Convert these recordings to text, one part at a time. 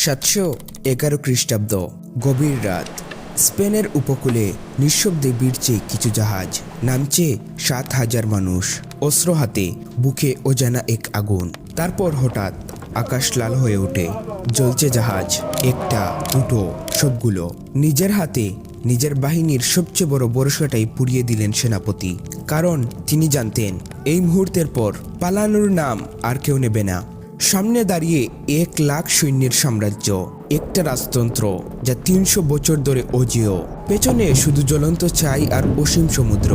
711 খ্রিস্টাব্দ। গভীর রাত। স্পেনের উপকূলে নিঃশব্দে ভিড়ছে কিছু জাহাজ। নামছে 7,000 মানুষ, অস্ত্র হাতে, বুকে অজানা এক আগুন। তারপর হঠাৎ আকাশ লাল হয়ে ওঠে। জ্বলছে জাহাজ, একটা, দুটো, সবগুলো। নিজের হাতে নিজের বাহিনীর সবচেয়ে বড় ভরসাটাই পুড়িয়ে দিলেন সেনাপতি। কারণ তিনি জানতেন এই মুহূর্তের পর পালানোর নাম আর কেউ নেবে না। সামনে দাঁড়িয়ে 1,00,000 সৈন্যের সাম্রাজ্য, একটা রাজতন্ত্র যা 300 বছর ধরে অজেয়। পেছনে শুধু জ্বলন্ত ছাই আর অসীম সমুদ্র।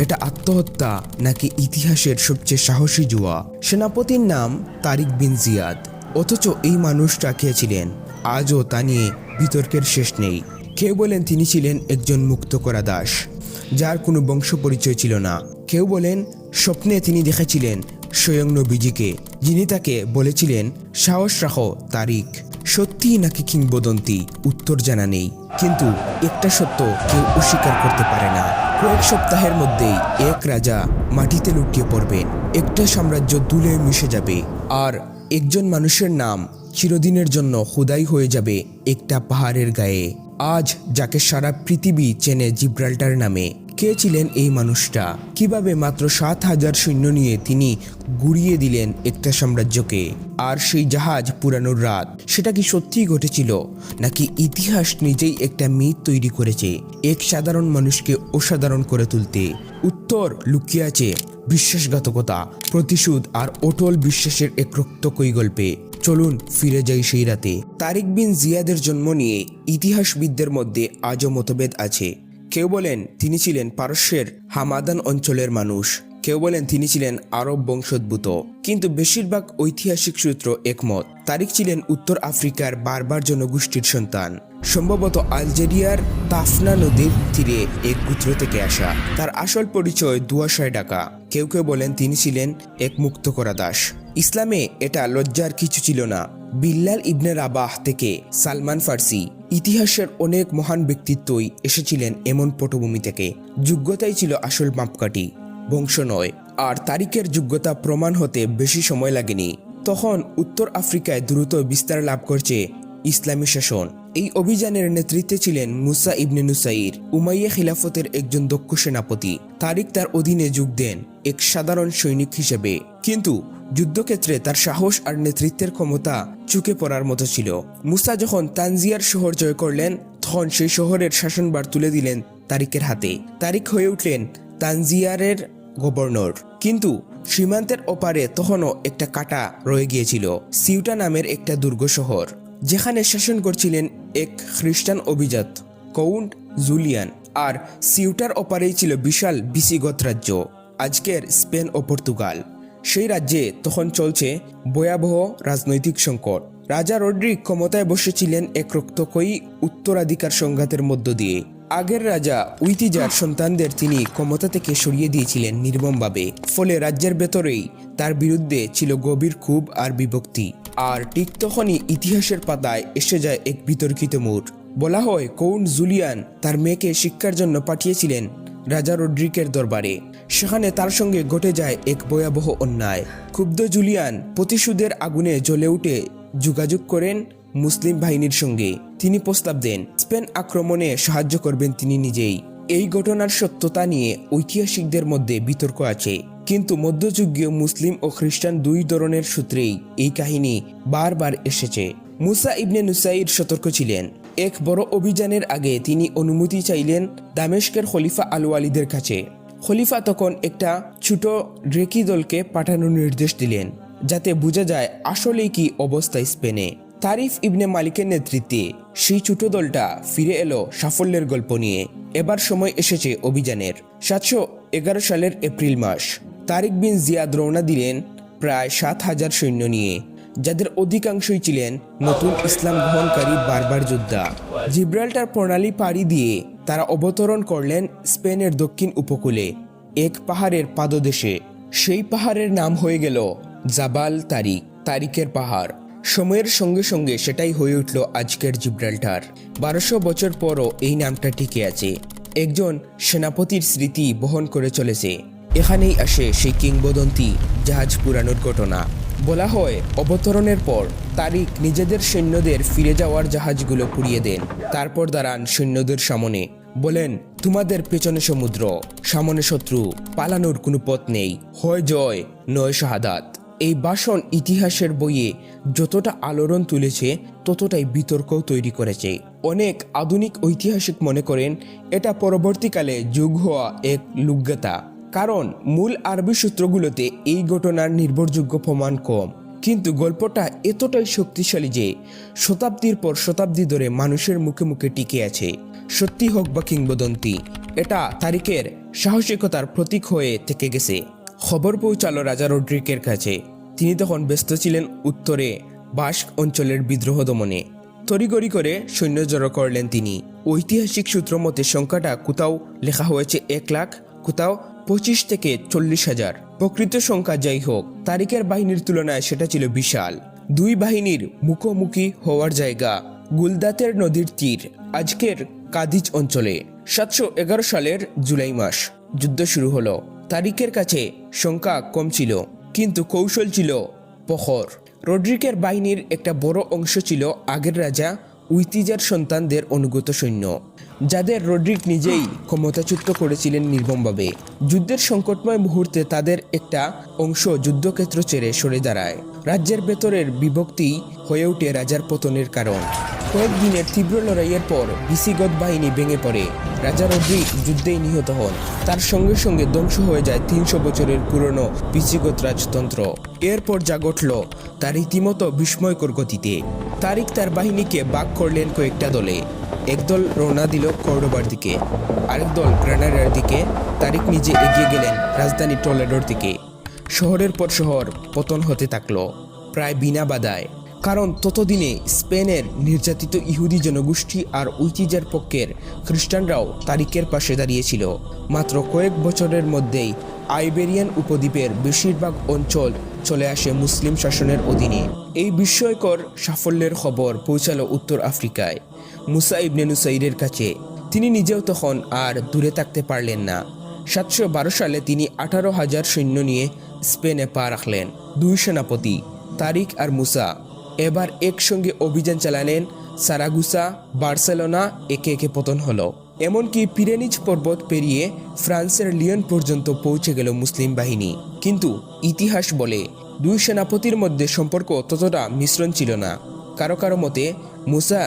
এটা আত্মহত্যা নাকি ইতিহাসের সবচেয়ে সাহসী জুয়া? সেনাপতির নাম তারিক বিন জিয়াদ। অথচ এই মানুষটা কে ছিলেন আজও তা নিয়ে বিতর্কের শেষ নেই। কেউ বলেন তিনি ছিলেন একজন মুক্ত করা দাস, যার কোনো বংশ পরিচয় ছিল না। কেউ বলেন স্বপ্নে তিনি দেখেছিলেন স্বয়ং নবীজিকে, যিনি তাকে বলেছিলেন সাহস রাখো তারিক। সত্যি নাকি কিংবদন্তি, উত্তর জানা নেই। কিন্তু একটা সত্য কেউ অস্বীকার করতে পারে না, কয়েক সপ্তাহের মধ্যেই এক রাজা মাটিতে লুটিয়ে পড়বেন, একটা সাম্রাজ্য ধুলে মিশে যাবে, আর একজন মানুষের নাম চিরদিনের জন্য খোদাই হয়ে যাবে একটা পাহাড়ের গায়ে। আজ যাকে সারা পৃথিবী চেনে জিব্রাল্টার নামে। কে ছিলেন এই মানুষটা? কিভাবে মাত্র 7,000 সৈন্য নিয়ে তিনি গুড়িয়ে দিলেন একটা সাম্রাজ্যকে? আর সেই জাহাজ পুরানোর রাত, সেটা কি সত্যিই ঘটেছিল, নাকি ইতিহাস নিজেই একটা মিথ তৈরি করেছে এক সাধারণ মানুষকে অসাধারণ করে তুলতে? উত্তর লুকিয়ে আছে বিশ্বাসঘাতকতা, প্রতিশোধ আর অটল বিশ্বাসের এক রক্তকয়ী গল্পে। চলুন ফিরে যাই সেই রাতে। তারিক বিন জিয়াদের জন্ম নিয়ে ইতিহাসবিদদের মধ্যে আজও মতভেদ আছে। কেউ বলেন তিনি ছিলেন পারস্যের হামাদান অঞ্চলের মানুষ, কেউ বলেন তিনি ছিলেন আরব বংশোদ্ভূত, কিন্তু বেশিরভাগ ঐতিহাসিক সূত্র একমত তারিক ছিলেন উত্তর আফ্রিকার বারবার জনগোষ্ঠীর সন্তান, সম্ভবত আলজেরিয়ার তাফনা নদীর তীরে এক গোত্র থেকে আসা। তার আসল পরিচয় দুয়াশায় ডাকা। কেউ কেউ বলেন তিনি ছিলেন এক মুক্ত করা দাস। ইসলামে এটা লজ্জার কিছু ছিল না। বিল্লাল ইবনে রাবাহ থেকে সালমান ফার্সি, ইতিহাসের অনেক মহান ব্যক্তিত্বই এসেছিলেন এমন পটভূমি থেকে। যোগ্যতাই ছিল আসল মাপকাঠি, বংশ নয়। আর তারিকের যোগ্যতা প্রমাণ হতে বেশি সময় লাগেনি। তখন উত্তর আফ্রিকায় দ্রুত বিস্তার লাভ করছে ইসলামী শাসন। এই অভিযানের নেতৃত্বে ছিলেন মুসা ইবনে নুসাইর, উমাইয়া খিলাফতের একজন দক্ষ সেনাপতি। তারিক তার অধীনে যোগ দেন এক সাধারণ সৈনিক হিসেবে, কিন্তু যুদ্ধক্ষেত্রে তার সাহস আর নেতৃত্বের ক্ষমতা চুকে পড়ার মতো ছিল। মুসা যখন তানজিয়ার শহর জয় করলেন, তখন সেই শহরের শাসনভার তুলে দিলেন তারিকের হাতে। তারিক হয়ে উঠলেন তানজিয়ারের গভর্নর। কিন্তু সীমান্তের ওপারে তখনও একটা কাটা রয়ে গিয়েছিল, সিউটা নামের একটা দুর্গ শহর, যেখানে শাসন করছিলেন এক খ্রিস্টান অভিজাত কাউন্ট জুলিয়ান। আর সিউটার ওপারেই ছিল বিশাল ভিসিগত রাজ্য, আজকের স্পেন ও পর্তুগাল। সেই রাজ্যে তখন চলছে ভয়াবহ রাজনৈতিক সংকট। রাজা রড্রিক ক্ষমতায় বসেছিলেন এক রক্তক্ষয়ী উত্তরাধিকার সংঘাতের মধ্য দিয়ে। আগের রাজা উইতিজার সন্তানদের তিনি ক্ষমতা থেকে সরিয়ে দিয়েছিলেন নির্মমভাবে। ফলে রাজ্যের ভেতরেই তার বিরুদ্ধে ছিল গভীর ক্ষোভ আর বিভক্তি। আর ঠিক তখনই ইতিহাসের পাতায় এসে যায় এক বিতর্কিত মোড়। বলা হয় কাউন্ট জুলিয়ান তার মেয়েকে শিক্ষার জন্য পাঠিয়েছিলেন রাজা রড্রিকের দরবারে। সেখানে তার সঙ্গে ঘটে যায় এক ভয়াবহ অন্যায়। ক্ষুব্ধ জুলিয়ান প্রতিশোধের আগুনে জ্বলে উঠে যোগাযোগ করেন মুসলিম বাহিনীর সঙ্গে। তিনি প্রস্তাব দেন স্পেন আক্রমণে সাহায্য করবেন তিনি নিজেই। এই ঘটনার সত্যতা নিয়ে ঐতিহাসিকদের মধ্যে বিতর্ক আছে, কিন্তু মধ্যযুগীয় মুসলিম ও খ্রিস্টান দুই ধরনের সূত্রেই এই কাহিনী বারবার এসেছে। মুসা ইবনে নুসাইর সতর্ক ছিলেন। এক বড় অভিযানের আগে তিনি অনুমতি চাইলেন দামেস্কের খলিফা আল ওয়ালিদের কাছে। খলিফা তখন একটা ছোট রেকি দলকে পাঠানোর নির্দেশ দিলেন, যাতে বোঝা যায় আসলেই কি অবস্থা স্পেনে। তারিফ ইবনে মালিকের নেতৃত্বে সেই ছোট দলটা ফিরে এলো সাফল্যের গল্প নিয়ে। এবার সময় এসেছে অভিযানের। 711 সালের এপ্রিল মাস। তারিক বিন জিয়াদ রওনা দিলেন প্রায় 7,000 সৈন্য নিয়ে, যাদের অধিকাংশই ছিলেন নতুন ইসলাম গ্রহণকারী বারবার যোদ্ধা। জিব্রাল্টার প্রণালী পাড়ি দিয়ে তারা অবতরণ করলেন স্পেনের দক্ষিণ উপকূলে এক পাহাড়ের পাদদেশে। সেই পাহাড়ের নাম হয়ে গেল জাবাল তারিক, তারিকের পাহাড়। সময়ের সঙ্গে সঙ্গে সেটাই হয়ে উঠল আজকের জিব্রাল্টার। 1200 বছর পরও এই নামটা টিকে আছে, একজন সেনাপতির স্মৃতি বহন করে চলেছে। এখানেই আসে সেই কিংবদন্তি জাহাজ পুরানোর ঘটনা। বলা হয় অবতরণের পর তারিক নিজেদের সৈন্যদের ফিরে যাওয়ার জাহাজগুলো পুড়িয়ে দেন। তারপর দাঁড়ান সৈন্যদের সামনে, বলেন, তোমাদের পেছনে সমুদ্র, সামনে শত্রু, পালানোর কোনো পথ নেই, হয় জয় নয় শাহাদাত। এই ভাষণ ইতিহাসের বইয়ে যতটা আলোড়ন তুলেছে ততটাই বিতর্কও তৈরি করেছে। অনেক আধুনিক ঐতিহাসিক মনে করেন এটা পরবর্তীকালে যুগ হওয়া এক লুগ্যতা, কারণ মূল আরবি সূত্রগুলোতে এই ঘটনার নির্ভরযোগ্য প্রমাণ কম। কিন্তু গল্পটা এতটাই শক্তিশালী যে শতাব্দীর পর শতাব্দী ধরে মানুষের মুখে মুখে টিকে আছে। সত্যি হোক বা কিংবদন্তি, এটা তারিকের সাহসিকতার প্রতীক হয়ে থেকে গেছে। খবর পৌঁছালো রাজা রড্রিকের কাছে। তিনি তখন ব্যস্ত ছিলেন উত্তরে বাস্ক অঞ্চলের বিদ্রোহ দমনে। তড়িগড়ি করে সৈন্য জড়ো করলেন তিনি। ঐতিহাসিক সূত্র মতে সংখ্যাটা কোথাও লেখা হয়েছে 1 লাখ, কোথাও 25 থেকে 40,000। প্রকৃত সংখ্যা যাই হোক, তারিকের বাহিনীর তুলনায় সেটা ছিল বিশাল। দুই বাহিনীর মুখোমুখি হওয়ার জায়গা গুলদাতের নদীর তীর, আজকের কাদিজ অঞ্চলে। 711 সালের জুলাই মাস যুদ্ধ শুরু হলো। তারিকের কাছে সংখ্যা কম ছিল, কিন্তু কৌশল ছিল প্রখর। রড্রিকের বাহিনীর একটা বড় অংশ ছিল আগের রাজা উইতিজার সন্তানদের অনুগত সৈন্য, যাদের রড্রিক নিজেই ক্ষমতাচ্যুত করেছিলেন নির্মমভাবে। যুদ্ধের সংকটময় মুহূর্তে তাদের একটা অংশ যুদ্ধক্ষেত্র ছেড়ে সরে দাঁড়ায়। রাজ্যের ভেতরের বিভক্তি হয়ে ওঠে রাজার পতনের কারণ। কয়েকদিনের তীব্র লড়াইয়ের পর ভিসিগত বাহিনী ভেঙে পড়ে। রাজা রড্রিক যুদ্ধেই নিহত হন। তার সঙ্গে সঙ্গে ধ্বংস হয়ে যায় 300 বছরের পুরনো ভিসিগত রাজতন্ত্র। এরপর যা ঘটল তার রীতিমতো বিস্ময়কর গতিতে। তারিক তার বাহিনীকে ভাগ করলেন কয়েকটা দলে। একদল রওনা দিল কর্ডোবার দিকে, আরেক দল গ্রানাডার দিকে। তারিক নিজে এগিয়ে গেলেন রাজধানী টলেডোর দিকে। শহরের পর শহর পতন হতে থাকলো, প্রায় বিনা বাধায়। কারণ ততদিনে স্পেনের নির্যাতিত ইহুদি জনগোষ্ঠী আর উইতিজার পক্ষের খ্রিস্টানরাও তারিকের পাশে দাঁড়িয়েছিল। মাত্র কয়েক বছরের মধ্যেই আইবেরিয়ান উপদ্বীপের বেশিরভাগ অঞ্চল চলে আসে মুসলিম শাসনের অধীনে। এই বিস্ময়কর সাফল্যের খবর পৌঁছালো উত্তর আফ্রিকায় মুসা ইবনে নুসাইরের কাছে। তিনি নিজেও তখন আর দূরে থাকতে পারলেন না। 712 সালে তিনি 18,000 সৈন্য নিয়ে স্পেনে পা রাখলেন। দুই সেনাপতি তারিক আর মুসা এবার একসঙ্গে অভিযান চালালেন। সারাগুসা, বার্সেলোনা একে একে পতন হলো। এমনকি পিরেনিজ পর্বত পেরিয়ে ফ্রান্সের লিয়ন পর্যন্ত পৌঁছে গেল মুসলিম বাহিনী। কিন্তু ইতিহাস বলে দুই সেনাপতির মধ্যে সম্পর্ক ততটা মিশ্রণ ছিল না। কারো কারো মতে মুসা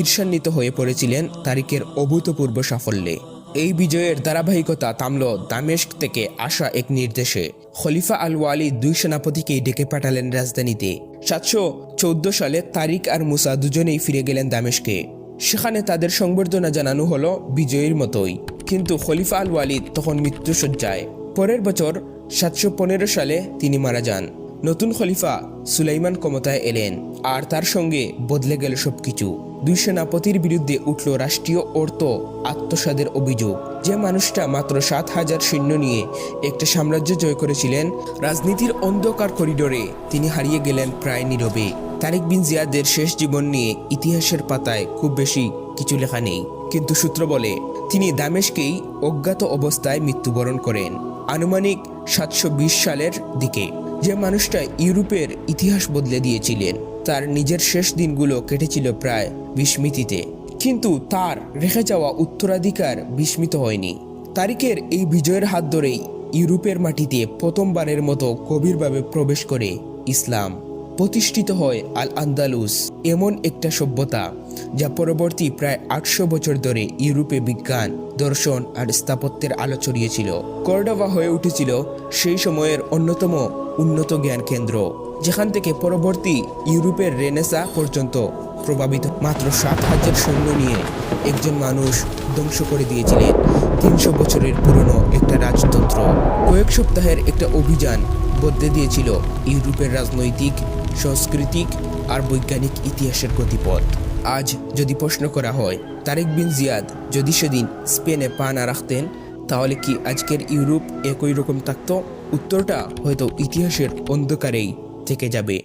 ঈর্ষান্বিত হয়ে পড়েছিলেন তারিকের অভূতপূর্ব সাফল্যে। এই বিজয়ের ধারাবাহিকতা থামল দামেস্ক থেকে আসা এক নির্দেশে। খলিফা আল ওয়ালিদ দুই সেনাপতিকে ডেকে পাঠালেন রাজধানীতে। 714 সালে তারিক আর মুসা দুজনেই ফিরে গেলেন দামেস্কে। সেখানে তাদের সংবর্ধনা জানানো হলো বিজয়ীর মতোই। কিন্তু খলিফা আল ওয়ালিদ তখন মৃত্যুশয্যায়। পরের বছর 715 সালে তিনি মারা যান। নতুন খলিফা সুলাইমান ক্ষমতায় এলেন, আর তার সঙ্গে বদলে গেল সবকিছু। দুই সেনাপতির বিরুদ্ধে উঠল রাষ্ট্রীয় অর্থ আত্মসাদের অভিযোগ। যে মানুষটা মাত্র 7,000 সৈন্য নিয়ে একটা সাম্রাজ্য জয় করেছিলেন, রাজনীতির অন্ধকার করিডোরে তিনি হারিয়ে গেলেন প্রায় নীরবে। তারিক বিন জিয়াদের শেষ জীবন নিয়ে ইতিহাসের পাতায় খুব বেশি কিছু লেখা নেই, কিন্তু সূত্র বলে তিনি দামেস্কেই অজ্ঞাত অবস্থায় মৃত্যুবরণ করেন আনুমানিক 720 সালের দিকে। যে মানুষটা ইউরোপের ইতিহাস বদলে দিয়েছিলেন, তার নিজের শেষ দিনগুলো কেটেছিল প্রায় বিস্মৃতিতে। কিন্তু তার রেখে যাওয়া উত্তরাধিকার বিস্মিত হয়নি। তারিকের এই বিজয়ের হাত ধরেই ইউরোপের মাটিতে প্রথমবারের মতো গভীরভাবে প্রবেশ করে ইসলাম। প্রতিষ্ঠিত হয় আল আন্দালুস, এমন একটা সভ্যতা যা পরবর্তী প্রায় 800 বছর ধরে ইউরোপে বিজ্ঞান, দর্শন আর স্থাপত্যের আলো ছড়িয়েছিল। কর্ডোবা হয়ে উঠেছিল সেই সময়ের অন্যতম উন্নত জ্ঞান কেন্দ্র, যেখান থেকে পরবর্তী ইউরোপের রেনেসা পর্যন্ত প্রভাবিত। মাত্র 7,000 সৈন্য নিয়ে একজন মানুষ ধ্বংস করে দিয়েছিলেন 300 বছরের পুরনো একটা রাজতন্ত্র। কয়েক সপ্তাহের একটা অভিযান বদলে দিয়েছিল ইউরোপের রাজনৈতিক, সাংস্কৃতিক আর বৈজ্ঞানিক ইতিহাসের গতিপথ। আজ যদি প্রশ্ন করা হয় তারিক বিন জিয়াদ যদি সেদিন স্পেনে পা না রাখতেন, তাহলে কি আজকের ইউরোপ একই রকম থাকতো? উত্তরটা হয়তো ইতিহাসের অন্ধকারেই থেকে যাবে।